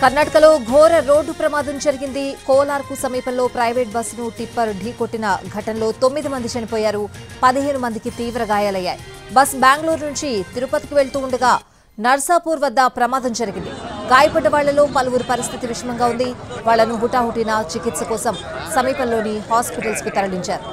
కర్ణాటకలో ఘోర రోడ్డు ప్రమాదం జరిగింది. కోలార్కు సమీపంలో ప్రైవేట్ బస్సును టిప్పర్ ఢీకొట్టిన ఘటనలో 9 మంది చనిపోయారు. 15 మందికి తీవ్ర గాయాలయ్యాయి. బస్ బెంగళూరు నుంచి తిరుపతికి వెళ్తూ ఉండగా నర్సాపూర్ వద్ద ప్రమాదం జరిగింది. గాయపడ్డ వాళ్లలో పలువురు పరిస్థితి విషమంగా ఉంది. వాళ్లను హుటాహుటిన చికిత్స కోసం సమీపంలోని హాస్పిటల్స్ కు తరలించారు.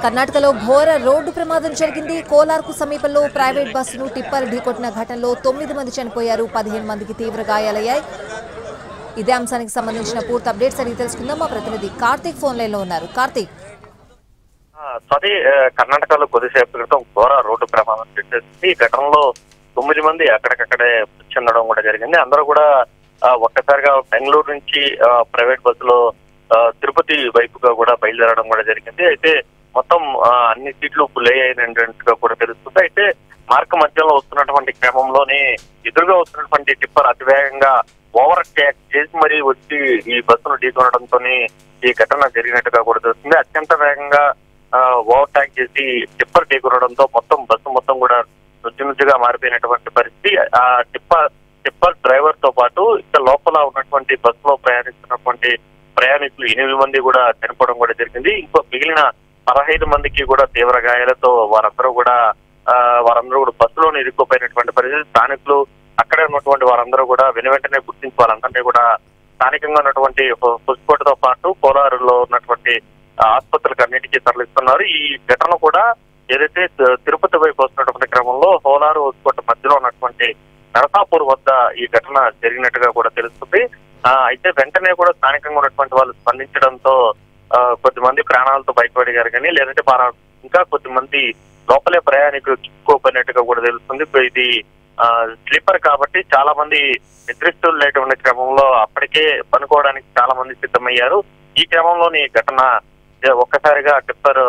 కర్ణాటకలో ఘోర రోడ్డు ప్రమాదం జరిగింది. కోలార్కు సమీపంలో ప్రైవేట్ బస్సును టిప్పర్ ఢీకొట్టిన ఘటనలో 9 మంది చనిపోయారు. 15 మందికి తీవ్ర గాయాలయ్యాయి. ఇదే అంశానికి సంబంధించిన పూర్తి అప్డేట్స్ అడిగి తెలుసుకుందాం. మా ప్రతినిధి కార్తీక్ ఫోన్ లైన్ లో ఉన్నారు. కార్తీక్, కర్ణాటకలో కొద్దిసేపు క్రితం ఘోర రోడ్డు ప్రమాదం చేసేసి ఈ ఘటనలో 9 మంది అక్కడికక్కడే చెందడం కూడా జరిగింది. అందరూ కూడా ఒక్కసారిగా బెంగళూరు నుంచి ప్రైవేట్ బస్సులో తిరుపతి వైపుగా కూడా బయలుదేరడం కూడా జరిగింది. అయితే మొత్తం అన్ని సీట్లు ఫుల్ అయినట్టుగా కూడా తెలుస్తుంది. అయితే మార్గ మధ్యలో వస్తున్నటువంటి క్రమంలోనే ఎదురుగా వస్తున్నటువంటి టిప్పర్ అతివేగంగా ఓవర్ టేక్ చేసి మరీ వచ్చి ఈ బస్సును ఢీకొనడంతో ఈ ఘటన జరిగినట్టుగా కూడా తెలుస్తుంది. అత్యంత వేగంగా ఓవర్ టేక్ చేసి టిప్పర్ ఢీకొనడంతో బస్సు మొత్తం కూడా నుజ్జుగా మారిపోయినటువంటి పరిస్థితి. ఆ టిప్పర్ డ్రైవర్ తో పాటు ఇక్కడ లోపల ఉన్నటువంటి బస్సులో ప్రయాణిస్తున్నటువంటి ప్రయాణికులు 8 మంది కూడా చనిపోవడం కూడా జరిగింది. ఇంకో మిగిలిన 15 మందికి కూడా తీవ్ర గాయాలతో వారందరూ కూడా బస్సులోనే ఇరుక్కుపోయినటువంటి పరిస్థితి. స్థానికులు అక్కడే ఉన్నటువంటి వారందరూ కూడా వెంటనే గుర్తించి వాళ్ళందరినీ కూడా స్థానికంగా ఉన్నటువంటి హుస్కోటతో పాటు కోలారులో ఉన్నటువంటి ఆసుపత్రులకు అన్నిటికీ తరలిస్తున్నారు. ఈ ఘటన కూడా ఏదైతే తిరుపతి వైపు వస్తున్నటువంటి క్రమంలో కోలారు హుస్కోట మధ్యలో ఉన్నటువంటి నరసాపూర్ వద్ద ఈ ఘటన జరిగినట్టుగా కూడా తెలుస్తుంది. అయితే వెంటనే కూడా స్థానికంగా ఉన్నటువంటి వాళ్ళు స్పందించడంతో కొద్దిమంది ప్రాణాలతో బయటపడిగారు, కానీ లేదంటే ఇంకా కొద్దిమంది లోపలే ప్రయాణికులు చిక్కుకోపోయినట్టుగా కూడా తెలుస్తుంది. ఇది స్లీపర్ కాబట్టి చాలా మంది నిద్రిస్తున్నటువంటి క్రమంలో అప్పటికే పనుకోవడానికి చాలా మంది సిద్ధమయ్యారు. ఈ క్రమంలోని ఘటన ఒక్కసారిగా టిప్పర్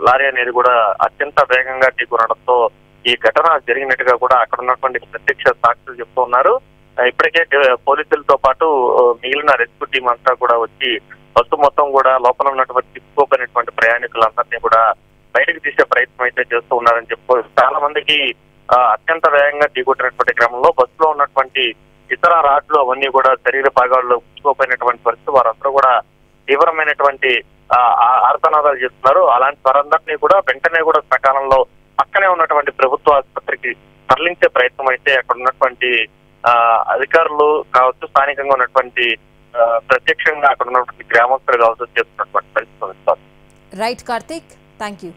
లారీ అనేది కూడా అత్యంత వేగంగా ఢీకొనడంతో ఈ ఘటన జరిగినట్టుగా కూడా అక్కడ ఉన్నటువంటి ప్రత్యక్ష సాక్షులు చెప్తూ ఉన్నారు. ఇప్పటికే పోలీసులతో పాటు మిగిలిన రెస్క్యూ టీం అంతా కూడా వచ్చి బస్సు మొత్తం కూడా లోపల ఉన్నటువంటి చిక్కుకోపోయినటువంటి ప్రయాణికులందరినీ కూడా బయటకు తీసే ప్రయత్నం అయితే చేస్తూ ఉన్నారని చెప్పుకోవచ్చు. చాలా మందికి అత్యంత వేగంగా ఢీకొట్టినటువంటి క్రమంలో బస్సులో ఉన్నటువంటి ఇతర రాడ్లు అవన్నీ కూడా శరీర భాగాల్లో పుచ్చుకోపోయినటువంటి పరిస్థితి. వారందరూ కూడా తీవ్రమైనటువంటి ఆర్తనాదాలు చేస్తున్నారు. అలాంటి వారందరినీ కూడా వెంటనే కూడా సకాలంలో పక్కనే ఉన్నటువంటి ప్రభుత్వ ఆసుపత్రికి తరలించే ప్రయత్నం అయితే అక్కడ ఉన్నటువంటి అధికారులు కావచ్చు, స్థానికంగా ఉన్నటువంటి ప్రత్యక్షంగా అక్కడ ఉన్నటువంటి గ్రామస్తులు కావచ్చు చేస్తున్నటువంటి పరిస్థితి. Right Karthik, thank you.